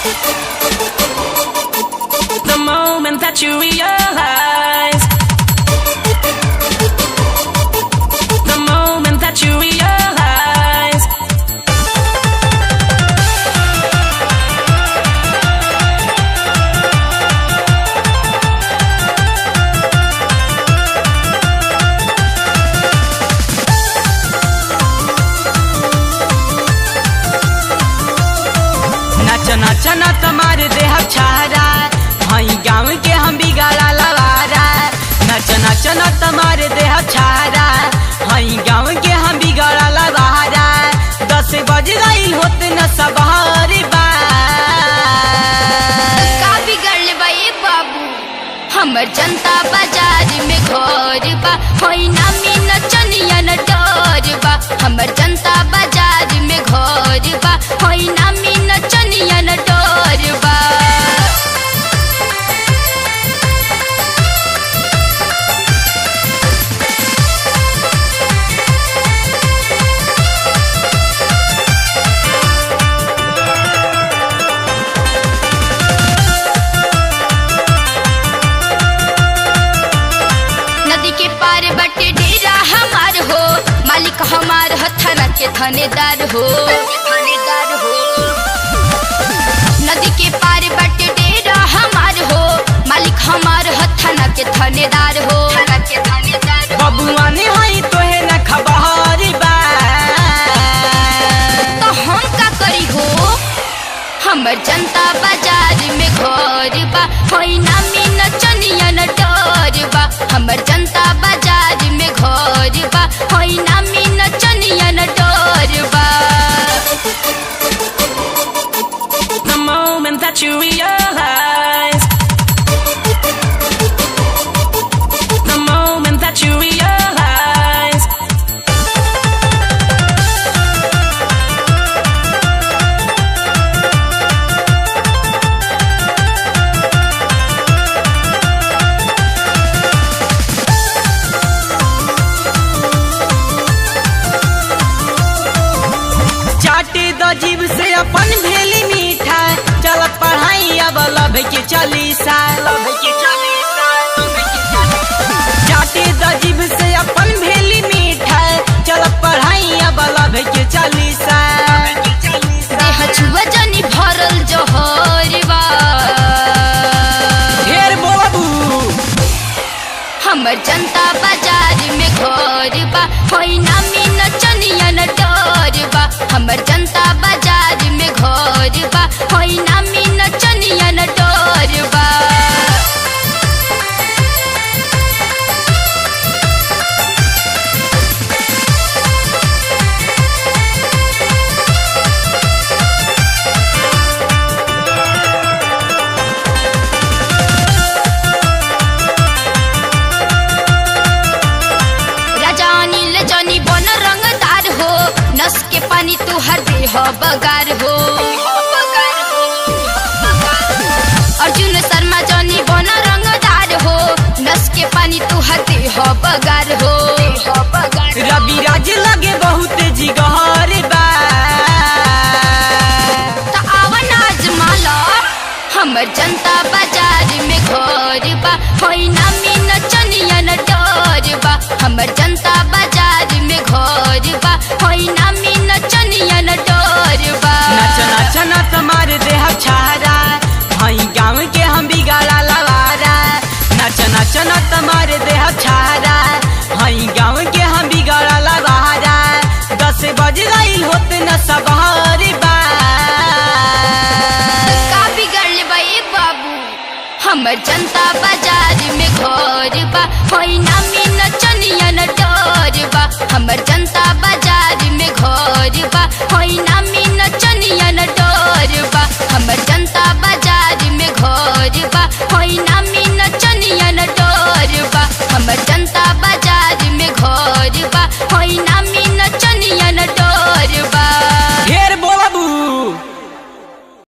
The moment that you realize, the moment that you realize. नाचना तुम्हारे देह छारा हई गाँव के हम बिगाड़ा लवारा। नाचना तुम्हारे देह छारा हई गाँव के हम बिगाड़ा लवारा। 10 बज गई होते न सबहरी बा का बिगड़ले बा ये बाबू हमर जनता बाजार में घर बा होई नामी नचनिया न डर बा। हमर जनता बाजार में घर बा होई नामी नचनिया न डर बा। नदी के पार बटे डेरा हमार हो मालिक हमार हथरा के थानेदार हो। नदी के पार बटे डेरा हमार हो मालिक हमार हथना के थानेदार हो। बबुआ ने हई तोहे न खबर बा तो हम का करी हो हमर जनता बाजार में घर बा होई नामी नचनिया न डर बा। हमर जनता बाजार में घर बा होई नामी नचनिया न डर बा। The moment that you realize, the moment that you realize. चाटे द जीव से अपन भेली मीठा चलत पढ़ाई अब लभ के चालीसा। चाटे द जीव से अपन भेली मीठा चलत पढ़ाई अब लभ के चालीसा। देह छुआ जनी भरल जहर बा ढेर बाबू हमर जनता बाजार में घर बा होई नामी नचनिया न डर बा। हमर जनता बाजार में घर बा होई नामी नचनिया न डर बा। राजा अनिल जनी बन रंगदार हो नस के पानी तू हर देह बगार हो। अर्जुन शर्मा जनी बन रंगदार हो नस के पानी तू हर देह बगार हो। रवि राज लगे बहुत जिगहर बा त आवन आजमाला हमर जनता बाजार में घर बा होई नामी नचनिया न डर बा। हमर जनता बाजार में घर बा होई नामी नचनिया न डर बा। नाचना तुम्हारे देह छारा हई गाँव के हम बिगाड़ा लवारा। नाचना तुम्हारे देह छारा हई गाँव के हम बिगाड़ा लवारा। 10 बज गई होते न सबहरी बा का बिगड़ले बा ये बाबू हमर जनता बाजार में घर बा होई नामी नचनिया न डर बा। हमर